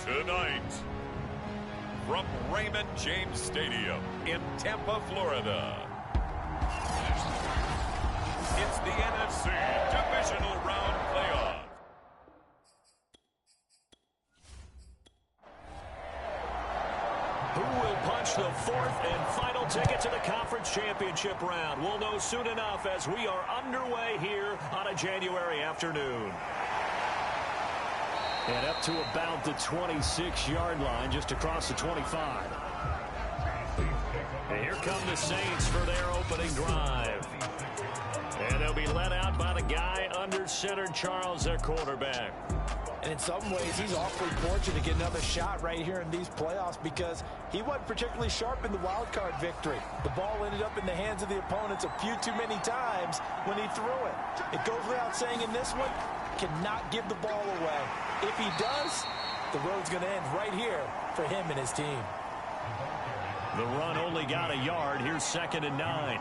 Tonight, from Raymond James Stadium in Tampa, Florida, it's the NFC Divisional Round Playoff. Who will punch the fourth and final ticket to the conference championship round? We'll know soon enough as we are underway here on a January afternoon. And up to about the 26-yard line, just across the 25. And here come the Saints for their opening drive. And they'll be led out by the guy under center, Charles, their quarterback. And in some ways, he's awfully fortunate to get another shot right here in these playoffs because he wasn't particularly sharp in the wild card victory. The ball ended up in the hands of the opponents a few too many times when he threw it. It goes without saying in this one, cannot give the ball away. If he does, the road's going to end right here for him and his team. The run only got a yard. Here's 2nd and 9.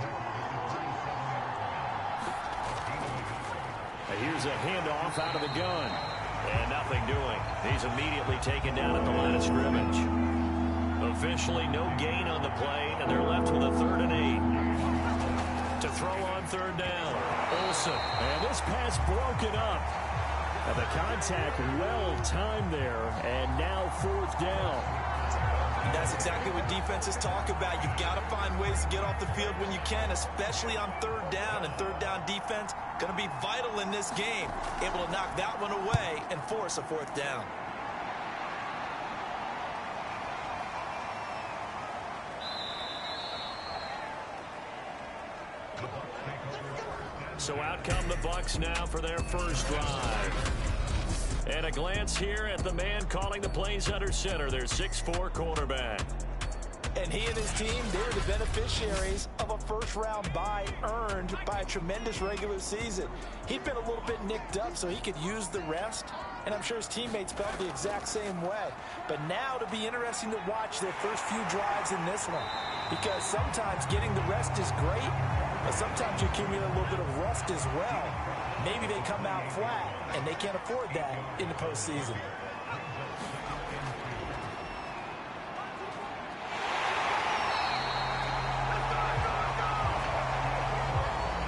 Here's a handoff out of the gun. And nothing doing. He's immediately taken down at the line of scrimmage. Officially no gain on the play, and they're left with a 3rd and 8. To throw on 3rd down. Olsen. And this pass broken up. And the contact well timed there, and now 4th down. And that's exactly what defenses talk about. You've got to find ways to get off the field when you can, especially on 3rd down. And 3rd down defense going to be vital in this game. Able to knock that one away and force a 4th down. So out come the Bucs now for their first drive. And a glance here at the man calling the plays under center, their 6'4" quarterback. And he and his team, they were the beneficiaries of a first-round bye earned by a tremendous regular season. He'd been a little bit nicked up so he could use the rest, and I'm sure his teammates felt the exact same way. But now it'll be interesting to watch their first few drives in this one, because sometimes getting the rest is great, but sometimes you accumulate a little bit of rust as well. Maybe they come out flat, and they can't afford that in the postseason.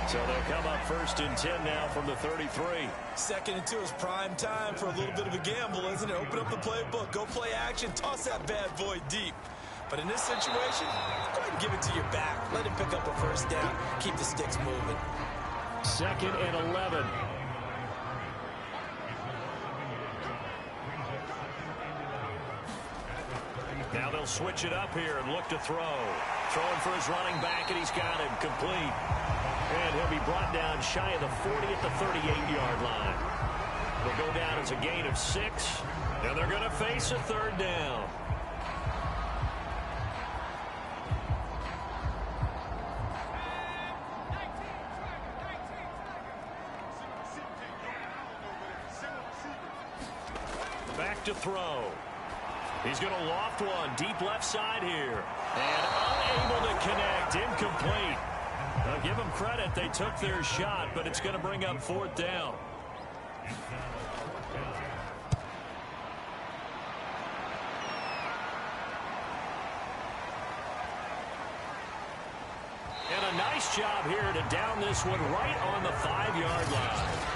So they'll come up 1st and 10 now from the 33. 2nd and 2 is prime time for a little bit of a gamble, isn't it? Open up the playbook, go play action, toss that bad boy deep. But in this situation, go ahead and give it to your back. Let him pick up a 1st down. Keep the sticks moving. 2nd and 11. Now they'll switch it up here and look to throw. Throwing for his running back, and he's got him complete. And he'll be brought down shy of the 40 at the 38-yard line. They'll go down as a gain of 6, and they're going to face a 3rd down. Back to throw. He's going to loft one deep left side here. And unable to connect. Incomplete. I'll give them credit. They took their shot, but it's going to bring up 4th down. And a nice job here to down this one right on the 5-yard line.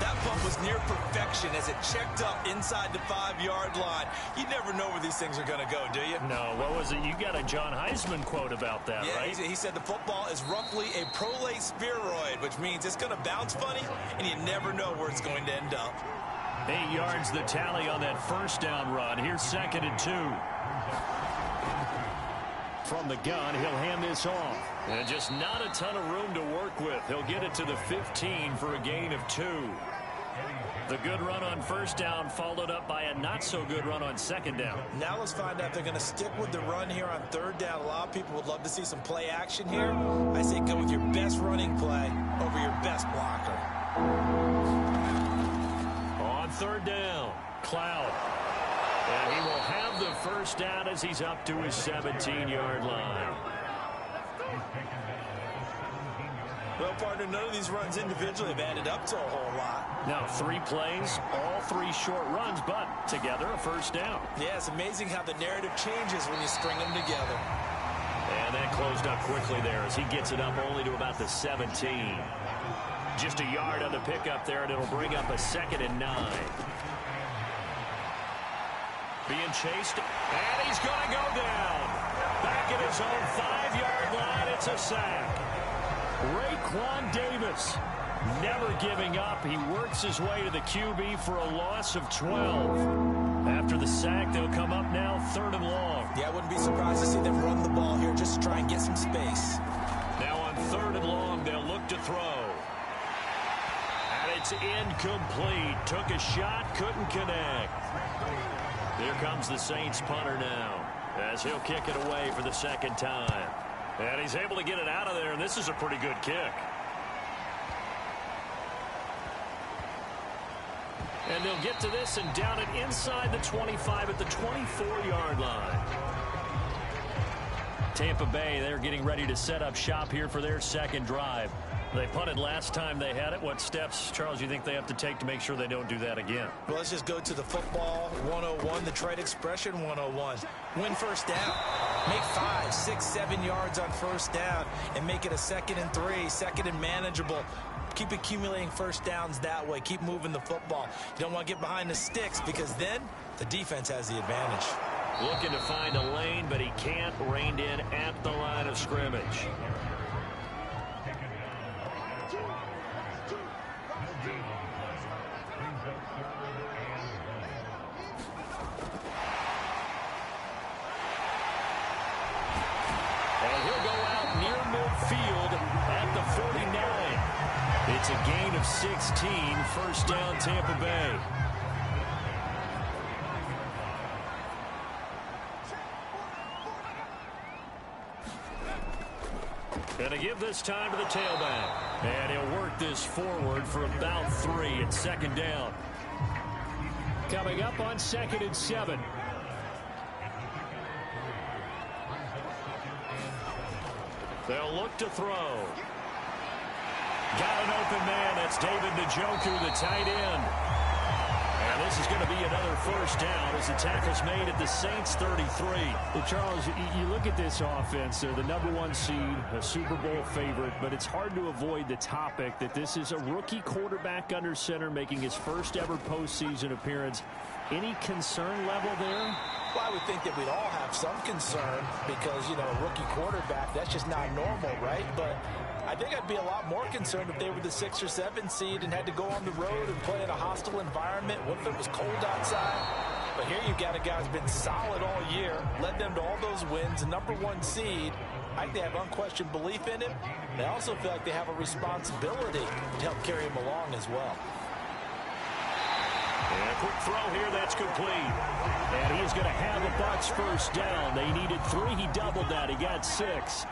That punt was near perfection as it checked up inside the 5-yard line. You never know where these things are going to go, do you? No, what was it? You got a John Heisman quote about that, yeah, right? He said the football is roughly a prolate spheroid, which means it's going to bounce funny, and you never know where it's going to end up. 8 yards the tally on that 1st down run. Here's 2nd and 2. From the gun, he'll hand this off. And just not a ton of room to work with. He'll get it to the 15 for a gain of 2. The good run on 1st down followed up by a not-so-good run on 2nd down. Now let's find out if they're going to stick with the run here on 3rd down. A lot of people would love to see some play action here. I say go with your best running play over your best blocker. On 3rd down, Cloud. And he will have the 1st down as he's up to his 17-yard line. Well, partner, none of these runs individually have added up to a whole lot. Now, 3 plays, all 3 short runs, but together a first down. Yeah, it's amazing how the narrative changes when you string them together. And that closed up quickly there as he gets it up only to about the 17. Just a yard on the pickup there, and it'll bring up a 2nd and 9. Being chased, and he's going to go down. Back at his own 5-yard line, it's a sack. Raekwon Davis never giving up. He works his way to the QB for a loss of 12. After the sack, they'll come up now 3rd and long. Yeah, I wouldn't be surprised to see them run the ball here just to try and get some space. Now on 3rd and long, they'll look to throw. And it's incomplete. Took a shot, couldn't connect. Here comes the Saints punter now as he'll kick it away for the 2nd time. And he's able to get it out of there, and this is a pretty good kick. And they'll get to this and down it inside the 25 at the 24-yard line. Tampa Bay, they're getting ready to set up shop here for their 2nd drive. They punted last time they had it. What steps, Charles, you think they have to take to make sure they don't do that again? Well, let's just go to the football 101, the trade expression 101. Win first down. Make 5, 6, 7 yards on first down and make it a 2nd and 3, 2nd and manageable. Keep accumulating first downs that way. Keep moving the football. You don't want to get behind the sticks because then the defense has the advantage. Looking to find a lane, but he can't. Reined in at the line of scrimmage. And he'll go out near midfield at the 49. It's a gain of 16. First down, Tampa Bay. Going to give this time to the tailback. And he'll work this forward for about 3. It's 2nd down. Coming up on 2nd and 7. They'll look to throw. Got an open man. That's David Njoku, the tight end. And this is going to be another first down as the tackle's made at the Saints 33. Well, Charles, you look at this offense. They're the #1 seed, a Super Bowl favorite, but it's hard to avoid the topic that this is a rookie quarterback under center making his first ever postseason appearance. Any concern level there? Well, I would think that we'd all have some concern because, you know, a rookie quarterback, that's just not normal, right? But I think I'd be a lot more concerned if they were the 6 or 7 seed and had to go on the road and play in a hostile environment. What if it was cold outside? But here you've got a guy who's been solid all year, led them to all those wins, a #1 seed. I think they have unquestioned belief in him. They also feel like they have a responsibility to help carry him along as well. And a quick throw here, that's complete. And he's going to have a Bucs first down. They needed 3. He doubled that. He got 6.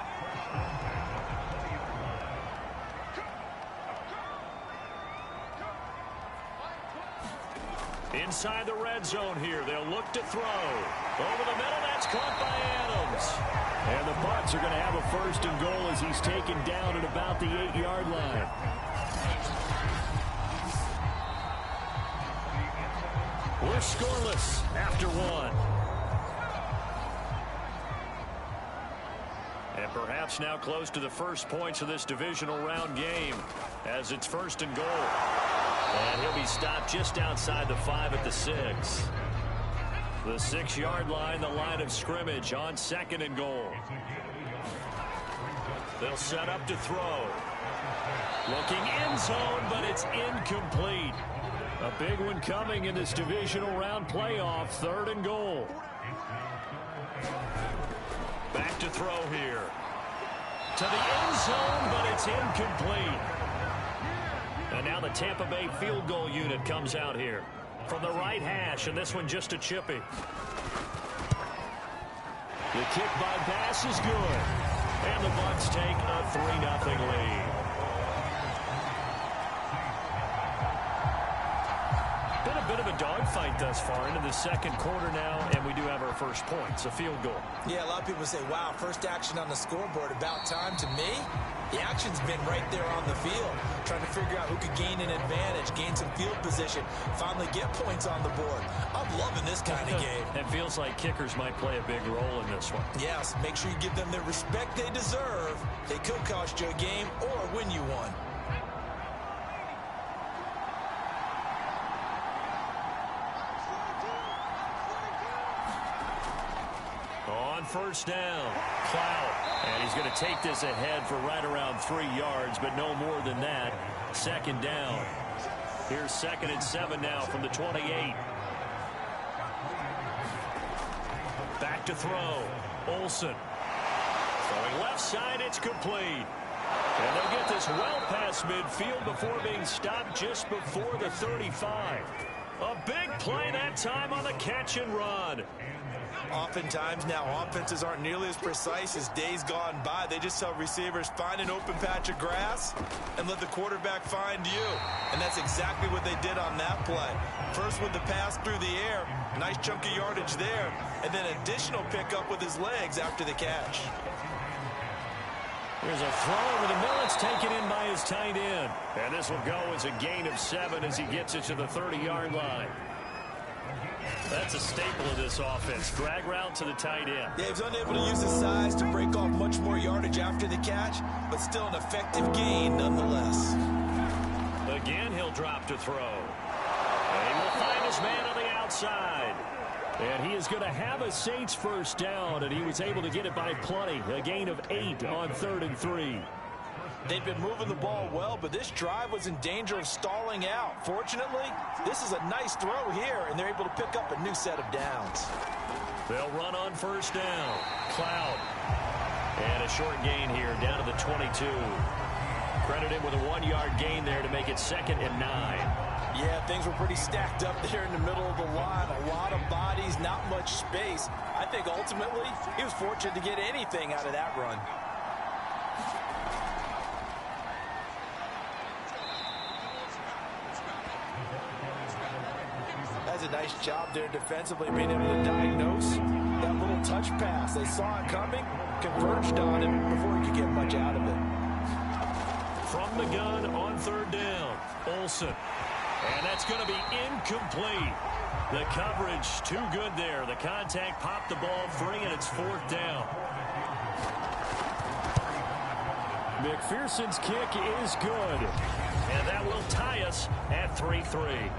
Inside the red zone here, they'll look to throw. Over the middle, that's caught by Adams. And the Bucs are going to have a 1st and goal as he's taken down at about the 8-yard line. We're scoreless after 1. And perhaps now close to the first points of this divisional round game as it's 1st and goal. And he'll be stopped just outside the 5 at the 6. The 6-yard line, the line of scrimmage on 2nd and goal. They'll set up to throw. Looking end zone, but it's incomplete. A big one coming in this divisional round playoff. 3rd and goal. Back to throw here. To the end zone, but it's incomplete. And now the Tampa Bay field goal unit comes out here from the right hash, and this one just a chippy. The kick by pass is good. And the Bucs take a 3-0 lead. Been a bit of a dogfight thus far into the 2nd quarter now, and we do have our first points, a field goal. Yeah, a lot of people say, wow, first action on the scoreboard, about time. To me, The action's been right there on the field, trying to figure out who could gain an advantage, gain some field position, finally get points on the board. I'm loving this kind of game. It feels like kickers might play a big role in this one. Yes, make sure you give them the respect they deserve. They could cost you a game or win you one. On first down, Cloud. And he's going to take this ahead for right around 3 yards, but no more than that. Second down. Here's 2nd and 7 now from the 28. Back to throw. Olsen. Throwing left side, it's complete. And they'll get this well past midfield before being stopped just before the 35. A big play that time on the catch and run. Oftentimes now, offenses aren't nearly as precise as days gone by. They just tell receivers, find an open patch of grass and let the quarterback find you. And that's exactly what they did on that play. First with the pass through the air, nice chunk of yardage there, and then additional pickup with his legs after the catch. Here's a throw over the middle. It's taken in by his tight end. And this will go as a gain of 7 as he gets it to the 30-yard line. That's a staple of this offense. Drag route to the tight end. Yeah, he was unable to use his size to break off much more yardage after the catch, but still an effective gain nonetheless. Again, he'll drop to throw. And he will find his man on the outside. And he is going to have a Saints first down, and he was able to get it by plenty. A gain of 8 on 3rd and 3. They've been moving the ball well, but this drive was in danger of stalling out. Fortunately, this is a nice throw here, and they're able to pick up a new set of downs. They'll run on first down. Cloud. And a short gain here down to the 22. Credited with a 1-yard gain there to make it 2nd and 9. Yeah, things were pretty stacked up there in the middle of the line. A lot of bodies, not much space. I think ultimately he was fortunate to get anything out of that run. That's a nice job there defensively, being able to diagnose that little touch pass. They saw it coming, converged on it before he could get much out of it. From the gun on 3rd down, Olsen. And that's going to be incomplete. The coverage too good there. The contact popped the ball free, and it's 4th down. McPherson's kick is good. And that will tie us at 3-3.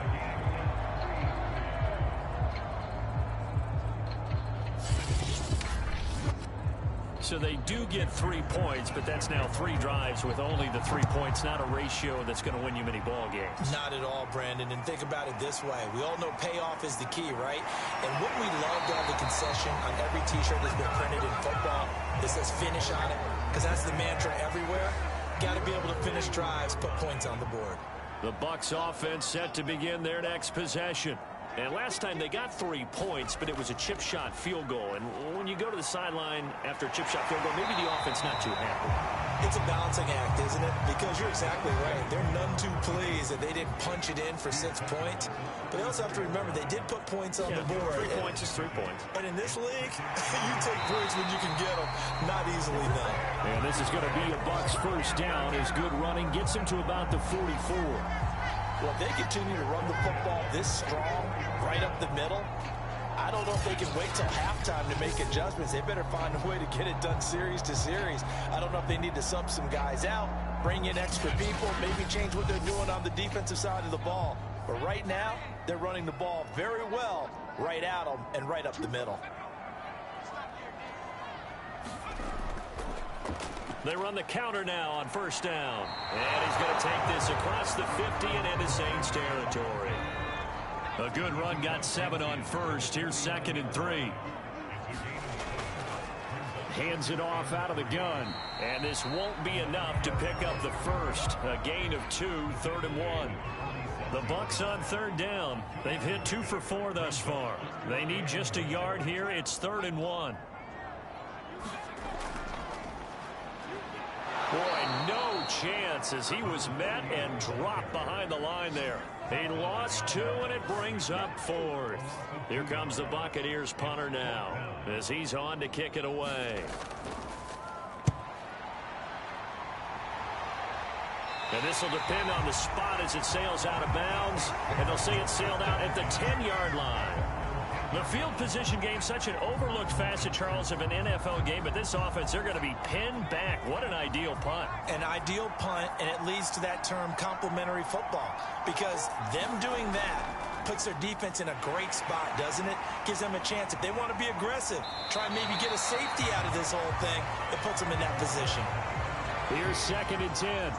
So they do get 3 points, but that's now 3 drives with only the 3 points. Not a ratio that's going to win you many ball games. Not at all, Brandon. And think about it this way. We all know payoff is the key, right? And wouldn't we love to have the concession on every T-shirt that's been printed in football that says finish on it? Because that's the mantra everywhere. Got to be able to finish drives, put points on the board. The Bucs offense set to begin their next possession. And last time they got 3 points, but it was a chip shot field goal. And when you go to the sideline after a chip shot field goal, maybe the offense not too happy. It's a balancing act, isn't it? Because you're exactly right. They're none too pleased that they didn't punch it in for 6 points. But they also have to remember they did put points on the board. 3 points is 3 points. And in this league, you take points when you can get them. Not easily done. And this is going to be a Bucs first down as good running gets him to about the 44. Well, if they continue to run the football this strong, right up the middle, I don't know if they can wait till halftime to make adjustments. They better find a way to get it done series to series. I don't know if they need to sub some guys out, bring in extra people, maybe change what they're doing on the defensive side of the ball. But right now, they're running the ball very well right at them and right up the middle. They run the counter now on first down. And he's going to take this across the 50 and into Saints territory. A good run got 7 on first. Here's 2nd and 3. Hands it off out of the gun. And this won't be enough to pick up the first. A gain of 2, 3rd and 1. The Bucs on 3rd down. They've hit 2 for 4 thus far. They need just a yard here. It's 3rd and 1. Boy, no chance as he was met and dropped behind the line there. He lost 2, and it brings up 4th. Here comes the Buccaneers punter now as he's on to kick it away. And this will depend on the spot as it sails out of bounds. And they'll say it sailed out at the 10-yard line. The field position game, such an overlooked facet, Charles, of an NFL game. But this offense, they're going to be pinned back. What an ideal punt. An ideal punt, and it leads to that term complementary football. Because them doing that puts their defense in a great spot, doesn't it? Gives them a chance. If they want to be aggressive, try and maybe get a safety out of this whole thing, it puts them in that position. Here's 2nd and 10.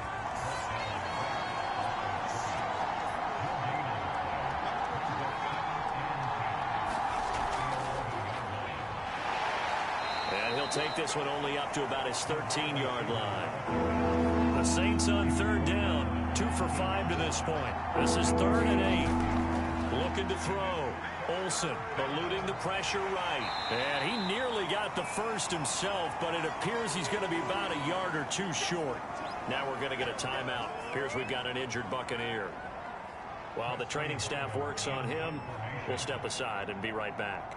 And he'll take this one only up to about his 13-yard line. The Saints on 3rd down, 2 for 5 to this point. This is 3rd and 8. Looking to throw. Olsen eluding the pressure right. And he nearly got the first himself, but it appears he's going to be about a yard or two short. Now we're going to get a timeout. Appears we've got an injured Buccaneer. While the training staff works on him, we'll step aside and be right back.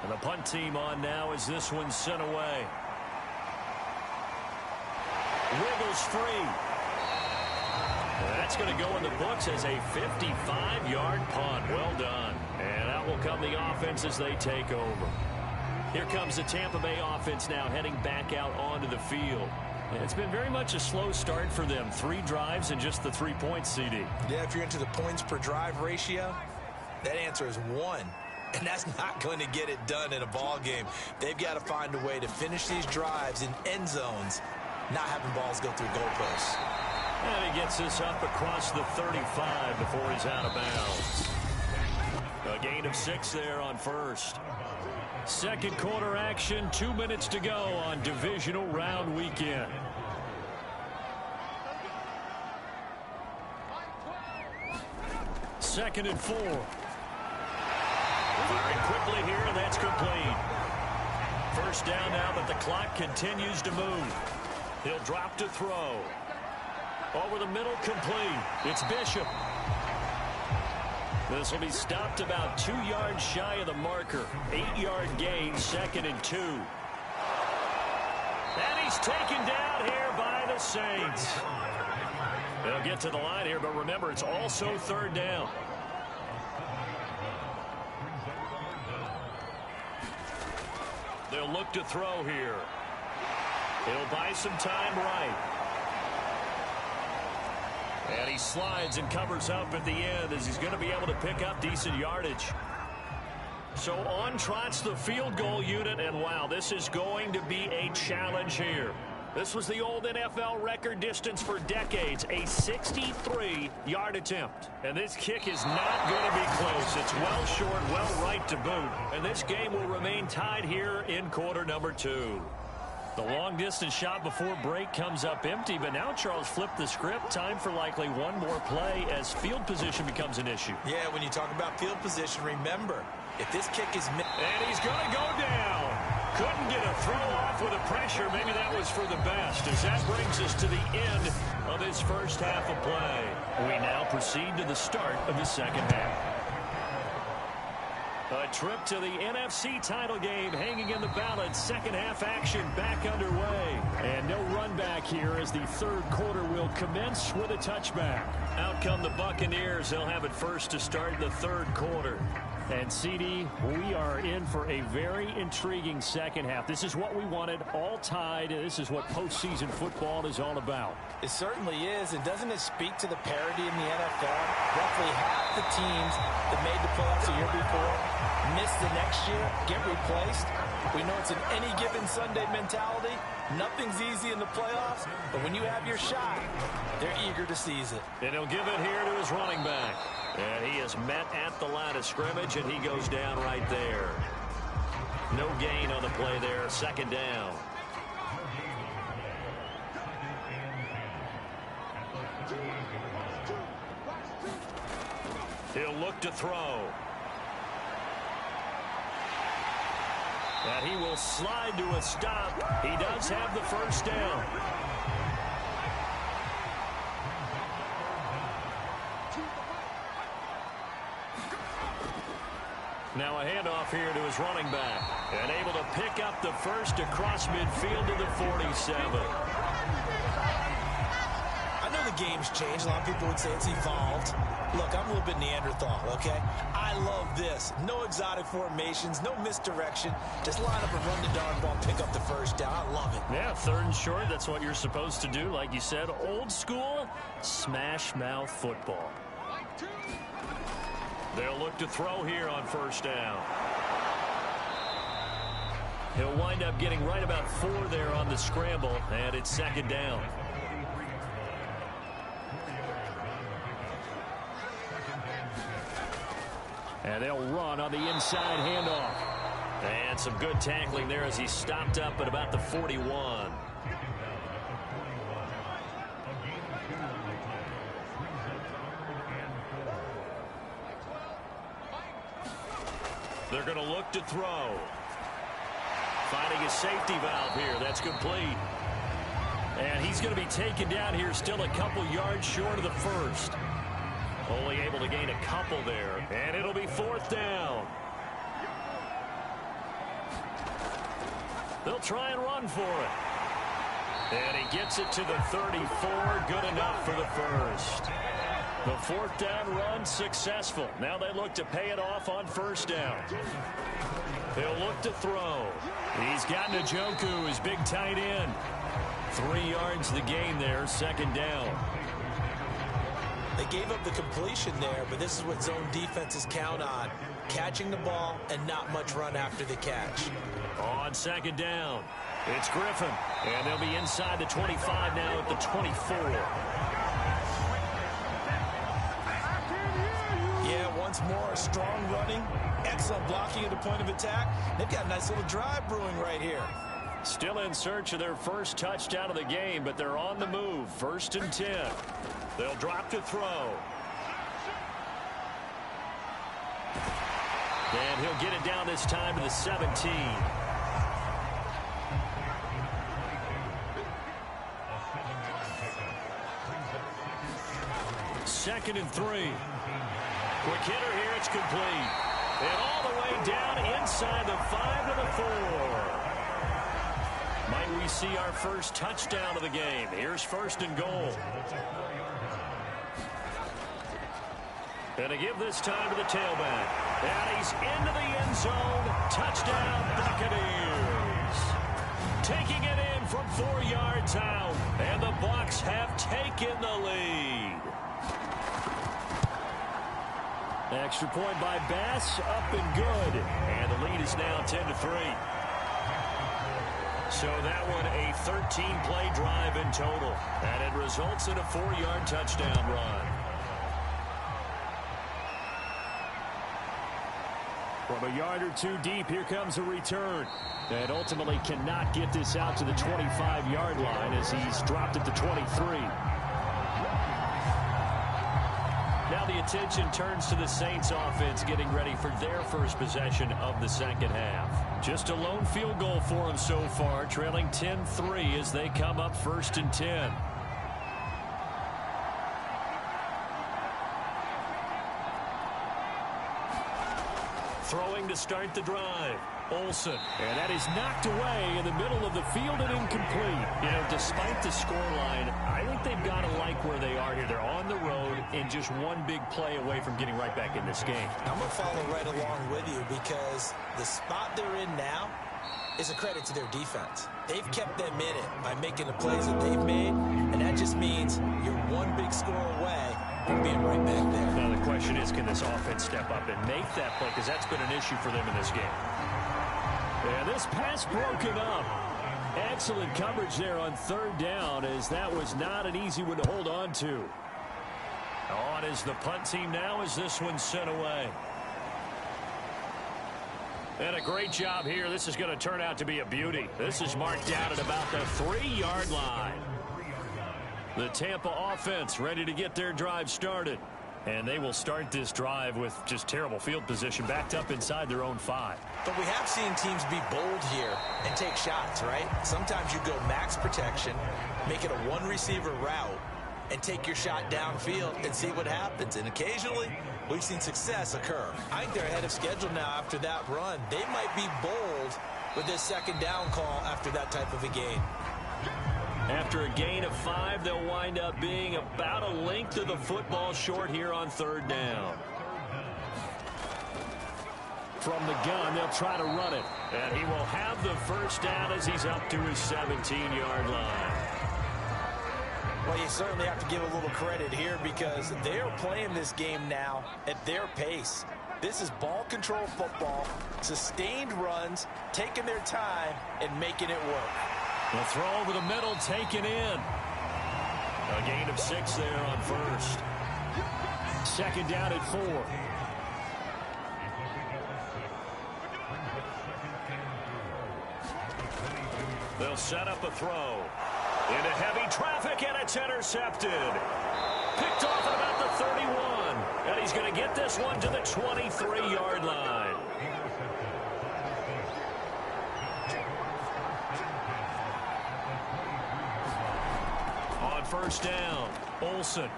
And the punt team on now as this one's sent away. Wiggles free. That's going to go in the books as a 55-yard punt. Well done. And out will come the offense as they take over. Here comes the Tampa Bay offense now heading back out onto the field. It's been very much a slow start for them. 3 drives and just the 3 points, CD. Yeah, if you're into the points per drive ratio, that answer is 1. And that's not going to get it done in a ball game. They've got to find a way to finish these drives in end zones, not having balls go through goalposts. And he gets this up across the 35 before he's out of bounds. A gain of 6 there on first. Second quarter action, 2 minutes to go on divisional round weekend. Second and 4. Firing quickly here, and that's complete. First down now, but the clock continues to move. He'll drop to throw. Over the middle, complete. It's Bishop. This will be stopped about 2 yards shy of the marker. 8-yard gain, 2nd and 2. And he's taken down here by the Saints. They'll get to the line here, but remember, it's also 3rd down. They'll look to throw here. He'll buy some time right. And he slides and covers up at the end as he's going to be able to pick up decent yardage. So on trots the field goal unit, and wow, this is going to be a challenge here. This was the old NFL record distance for decades, a 63-yard attempt. And this kick is not going to be close. It's well short, well right to boot. And this game will remain tied here in quarter number 2. The long-distance shot before break comes up empty, but now Charles flipped the script. Time for likely one more play as field position becomes an issue. Yeah, when you talk about field position, remember, if this kick is missed. And he's going to go down. Couldn't get a throw off with a pressure. Maybe that was for the best, as that brings us to the end of his first half of play. We now proceed to the start of the second half. A trip to the NFC title game hanging in the balance. Second half action back underway. And no run back here as the third quarter will commence with a touchback. Out come the Buccaneers. They'll have it first to start the third quarter. And CD, we are in for a very intriguing second half. This is what we wanted, all tied. This is what postseason football is all about. It certainly is, and doesn't it speak to the parity in the NFL? Roughly half the teams that made the playoffs a year before miss the next year, get replaced. We know it's an any given Sunday mentality. Nothing's easy in the playoffs, but when you have your shot, they're eager to seize it. And he'll give it here to his running back. And he is met at the line of scrimmage, and he goes down right there. No gain on the play there, second down. He'll look to throw. And he will slide to a stop. He does have the first down. Now a handoff here to his running back. And able to pick up the first across midfield to the 47. game's changed. A lot of people would say it's evolved. Look, I'm a little bit Neanderthal, okay? I love this. No exotic formations, no misdirection. Just line up and run the darn ball, pick up the first down. I love it. Yeah, 3rd and short, that's what you're supposed to do. Like you said, old school, smash mouth football. They'll look to throw here on 1st down. He'll wind up getting right about 4 there on the scramble, and it's 2nd down. And they'll run on the inside handoff. And some good tackling there as he stopped up at about the 41. They're going to look to throw. Finding a safety valve here. That's complete. And he's going to be taken down here, still a couple yards short of the first. Only able to gain a couple there. And it'll be 4th down. They'll try and run for it. And he gets it to the 34. Good enough for the first. The 4th down run successful. Now they look to pay it off on 1st down. They'll look to throw. He's got Njoku, his big tight end. 3 yards the gain there, 2nd down. They gave up the completion there, but this is what zone defenses count on. Catching the ball and not much run after the catch. On 2nd down, it's Griffin. And they'll be inside the 25 now at the 24. Yeah, once more, strong running, excellent blocking at the point of attack. They've got a nice little drive brewing right here. Still in search of their first touchdown of the game, but they're on the move. 1st and 10. They'll drop to throw. And he'll get it down this time to the 17. 2nd and 3. Quick hitter here, it's complete. And all the way down inside the 5 to the 4. Might we see our first touchdown of the game? Here's 1st and goal. And to give this time to the tailback. And he's into the end zone. Touchdown, Buccaneers. Taking it in from 4 yards out. And the Bucs have taken the lead. Extra point by Bass, up and good. And the lead is now 10-3. So that one a 13-play drive in total. And it results in a 4-yard touchdown run. From a yard or 2 deep, here comes a return. And ultimately cannot get this out to the 25-yard line as he's dropped at the 23. Now the attention turns to the Saints offense getting ready for their first possession of the 2nd half. Just a lone field goal for them so far, trailing 10-3 as they come up 1st and 10. Throwing to start the drive. Olsen. And that is knocked away in the middle of the field and incomplete. You know, despite the scoreline, I think they've got to like where they are here. They're on the road and just one big play away from getting right back in this game. I'm going to follow right along with you because the spot they're in now is a credit to their defense. They've kept them in it by making the plays that they've made, and that just means you're one big score away from being right back there. Now the question is, can this offense step up and make that play? Because that's been an issue for them in this game. And this pass broken up. Excellent coverage there on 3rd down, as that was not an easy one to hold on to. On is the punt team now as this one's sent away. And a great job here. This is going to turn out to be a beauty. This is marked down at about the 3-yard line. The Tampa offense ready to get their drive started. And they will start this drive with just terrible field position, backed up inside their own 5. But we have seen teams be bold here and take shots, right? Sometimes you go max protection, make it a one-receiver route, and take your shot downfield and see what happens. And occasionally, we've seen success occur. I think they're ahead of schedule now after that run. They might be bold with this 2nd down call after that type of a game. After a gain of 5, they'll wind up being about a length of the football short here on 3rd down. From the gun, they'll try to run it. And he will have the first down as he's up to his 17-yard line. Well, you certainly have to give a little credit here because they're playing this game now at their pace. This is ball control football, sustained runs, taking their time, and making it work. The throw over the middle, taken in. A gain of 6 there on 1st. 2nd down at 4. They'll set up a throw. Into heavy traffic, and it's intercepted. Picked off at about the 31. And he's going to get this one to the 23-yard line. On 1st down, Olsen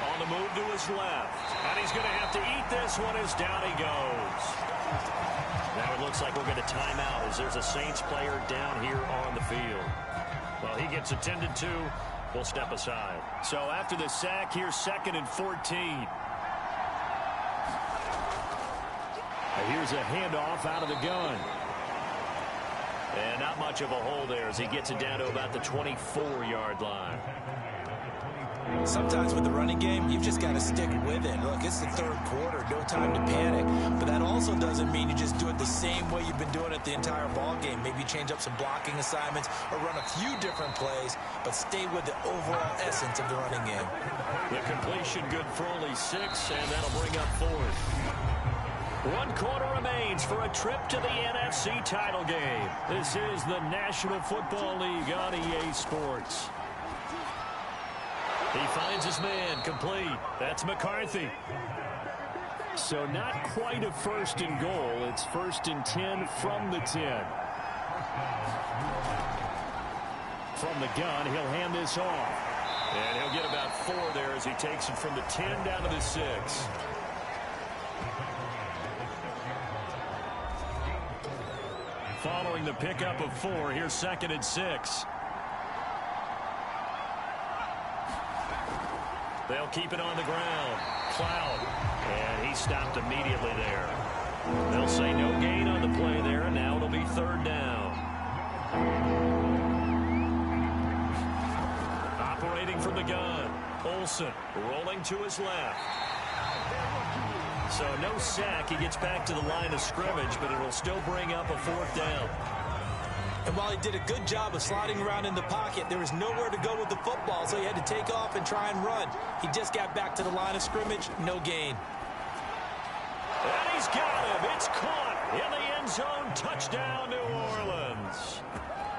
on the move to his left. And he's going to have to eat this one as down he goes. Now it looks like we'll get a timeout as there's a Saints player down here on the field. Well, he gets attended to. We'll step aside. So after the sack, here's 2nd and 14. Here's a handoff out of the gun. And not much of a hole there as he gets it down to about the 24-yard line. Sometimes with the running game, you've just got to stick with it. Look, it's the 3rd quarter, no time to panic. But that also doesn't mean you just do it the same way you've been doing it the entire ball game. Maybe change up some blocking assignments or run a few different plays, but stay with the overall essence of the running game. The completion good for only 6, and that'll bring up 4th. 1 quarter remains for a trip to the NFC title game. This is the National Football League on EA Sports. He finds his man, complete. That's McCarthy. So not quite a 1st and goal. It's 1st and 10 from the 10. From the gun, he'll hand this off. And he'll get about 4 there as he takes it from the 10 down to the 6. Following the pickup of 4, here's 2nd and 6. They'll keep it on the ground. Cloud. And he stopped immediately there. They'll say no gain on the play there, and now it'll be 3rd down. Operating from the gun. Olsen rolling to his left. So no sack. He gets back to the line of scrimmage, but it'll still bring up a 4th down. And while he did a good job of sliding around in the pocket, there was nowhere to go with the football, so he had to take off and try and run. He just got back to the line of scrimmage, no gain. And he's got him. It's caught in the end zone. Touchdown, New Orleans.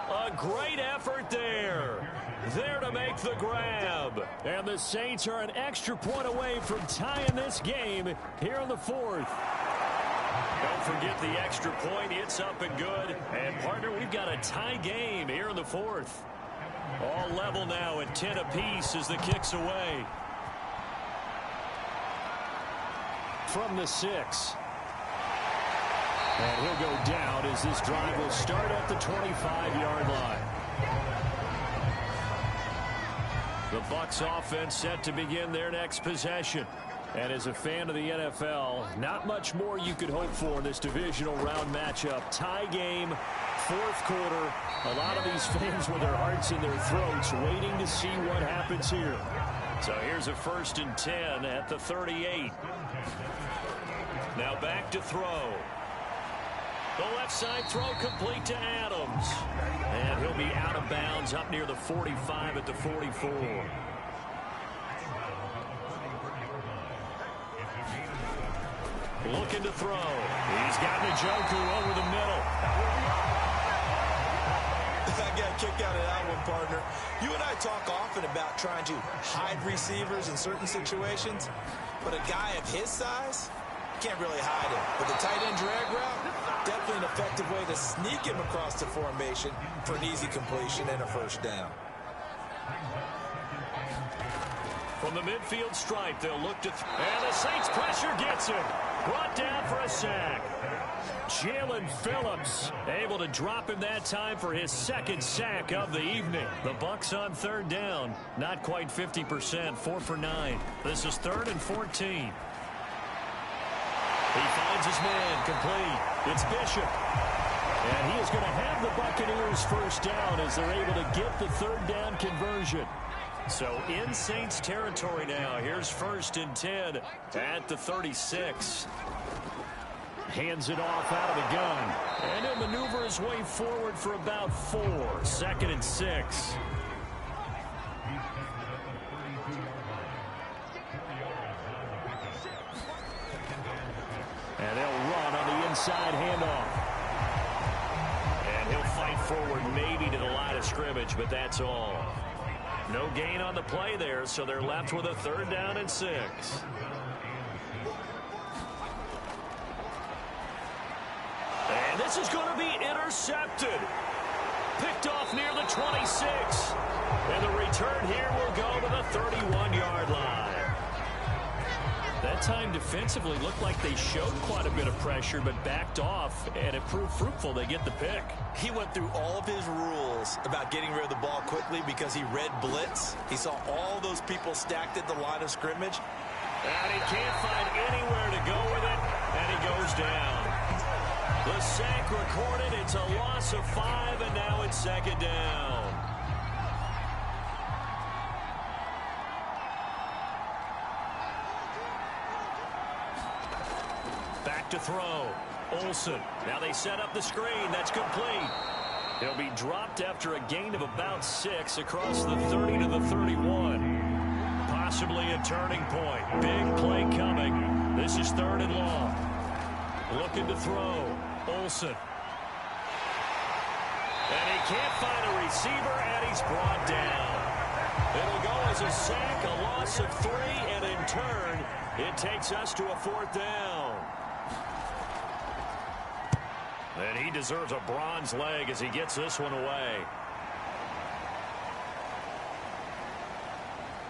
A great effort there. There to make the grab. And the Saints are an extra point away from tying this game here in the 4th. Don't forget the extra point. It's up and good. And, partner, we've got a tie game here in the 4th. All level now at 10 apiece as the kick's away. From the 6. And he'll go down as this drive will start at the 25-yard line. The Bucs offense set to begin their next possession. And as a fan of the NFL, not much more you could hope for in this divisional round matchup. Tie game, 4th quarter. A lot of these fans with their hearts in their throats waiting to see what happens here. So here's a 1st and 10 at the 38. Now back to throw. The left side throw complete to Adams. And he'll be out of bounds up near the 45 at the 44. Looking to throw. He's got Njoku over the middle. I got a kick out of that one, partner. You and I talk often about trying to hide receivers in certain situations, but a guy of his size can't really hide him. With the tight end drag route, definitely an effective way to sneak him across the formation for an easy completion and a 1st down. From the midfield stripe, they'll look to... and the Saints pressure gets him. Brought down for a sack. Jalen Phillips able to drop him that time for his second sack of the evening. The Bucs on third down. Not quite 50%, 4 for 9. This is 3rd and 14. He finds his man complete. It's Bishop. And he is going to have the Buccaneers first down as they're able to get the third down conversion. So in Saints territory now. Here's 1st and 10 at the 36. Hands it off out of the gun. And he'll maneuver his way forward for about 4. 2nd and 6. And they'll run on the inside handoff. And he'll fight forward maybe to the line of scrimmage, but that's all. No gain on the play there, so they're left with a 3rd down and 6. And this is going to be intercepted. Picked off near the 26. And the return here will go to the 31-yard line. That time defensively looked like they showed quite a bit of pressure but backed off, and it proved fruitful. They get the pick. He went through all of his rules about getting rid of the ball quickly because he read blitz. He saw all those people stacked at the line of scrimmage. And he can't find anywhere to go with it, and he goes down. The sack recorded. It's a loss of 5, and now it's 2nd down. Back to throw. Olsen. Now they set up the screen. That's complete. He'll be dropped after a gain of about 6 across the 30 to the 31. Possibly a turning point. Big play coming. This is 3rd and long. Looking to throw. Olsen. And he can't find a receiver, and he's brought down. It'll go as a sack, a loss of 3, and in turn, it takes us to a 4th down. And he deserves a bronze leg as he gets this one away.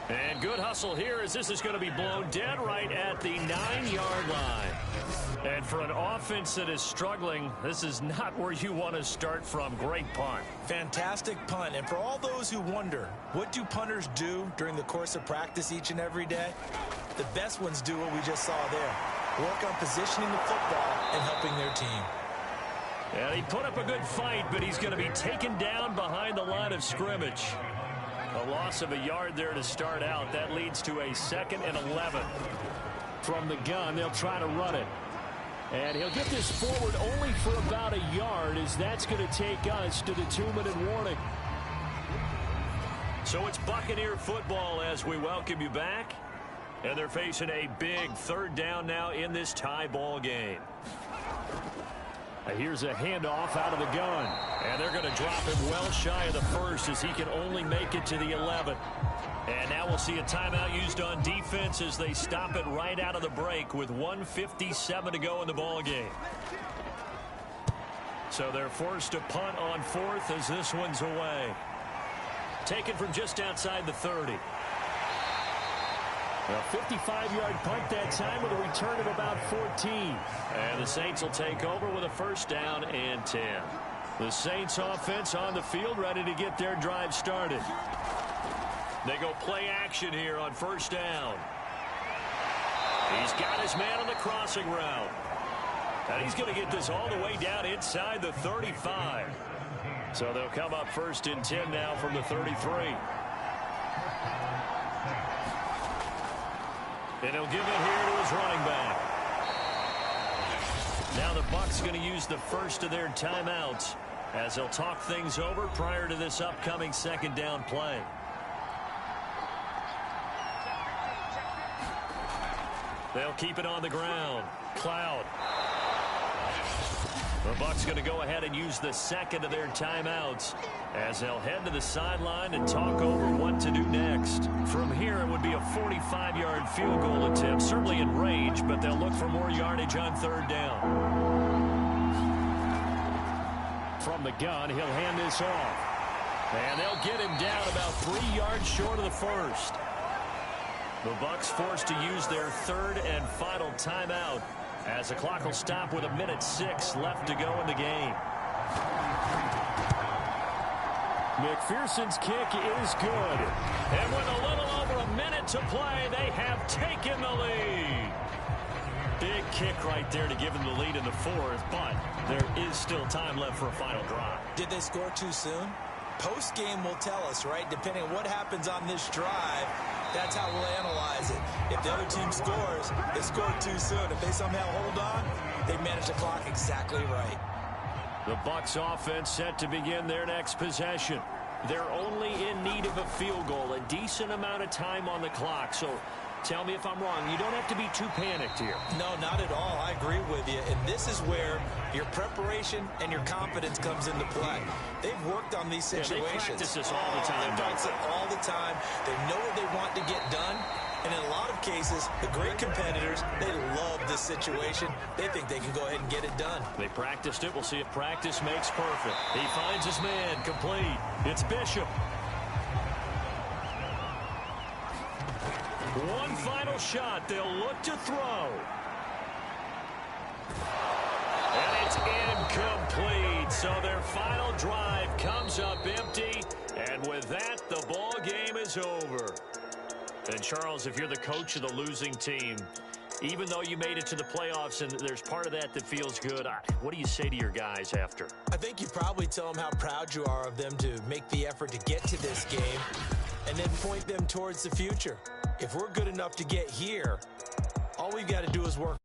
And good hustle here as this is going to be blown dead right at the 9-yard line. And for an offense that is struggling, this is not where you want to start from. Great punt. Fantastic punt. And for all those who wonder, what do punters do during the course of practice each and every day? The best ones do what we just saw there. Work on positioning the football and helping their team. And he put up a good fight, but he's going to be taken down behind the line of scrimmage. A loss of a yard there to start out. That leads to a 2nd and 11. From the gun, they'll try to run it. And he'll get this forward only for about a yard, as that's going to take us to the 2-minute warning. So it's Buccaneer football as we welcome you back. And they're facing a big 3rd down now in this tie ball game. Here's a handoff out of the gun. And they're going to drop him well shy of the 1st as he can only make it to the 11. And now we'll see a timeout used on defense as they stop it right out of the break with 1:57 to go in the ball game. So they're forced to punt on 4th as this one's away. Taken from just outside the 30. A 55-yard punt that time with a return of about 14. And the Saints will take over with a 1st down and 10. The Saints offense on the field ready to get their drive started. They go play action here on 1st down. He's got his man on the crossing route. And he's going to get this all the way down inside the 35. So they'll come up 1st and 10 now from the 33. And he'll give it here to his running back. Now the Bucs going to use the first of their timeouts as they'll talk things over prior to this upcoming 2nd down play. They'll keep it on the ground. Cloud. The Bucs going to go ahead and use the 2nd of their timeouts as they'll head to the sideline and talk over what to do next. From here, it would be a 45-yard field goal attempt, certainly in range, but they'll look for more yardage on 3rd down. From the gun, he'll hand this off. And they'll get him down about 3 yards short of the 1st. The Bucs forced to use their 3rd and final timeout as the clock will stop with 1:06 left to go in the game. McPherson's kick is good. And with a little over a minute to play, they have taken the lead. Big kick right there to give them the lead in the fourth, but there is still time left for a final drive. Did they score too soon? Post-game will tell us, right? Depending on what happens on this drive, that's how we'll analyze it. If the other team scores, they scored too soon. If they somehow hold on, they manage the clock exactly right. The Bucs offense set to begin their next possession. They're only in need of a field goal, a decent amount of time on the clock. So tell me if I'm wrong. You don't have to be too panicked here. No, not at all. I agree with you. And this is where your preparation and your confidence comes into play. They've worked on these situations. Yeah, they practice this all the time. They practice it all the time. They know what they want to get done. And in a lot of cases, the great competitors, they love this situation. They think they can go ahead and get it done. They practiced it. We'll see if practice makes perfect. He finds his man, complete. It's Bishop. One final shot. They'll look to throw. And it's incomplete. So their final drive comes up empty. And with that, the ball game is over. And, Charles, if you're the coach of the losing team, even though you made it to the playoffs and there's part of that that feels good, what do you say to your guys after? I think you probably tell them how proud you are of them to make the effort to get to this game and then point them towards the future. If we're good enough to get here, all we've got to do is work.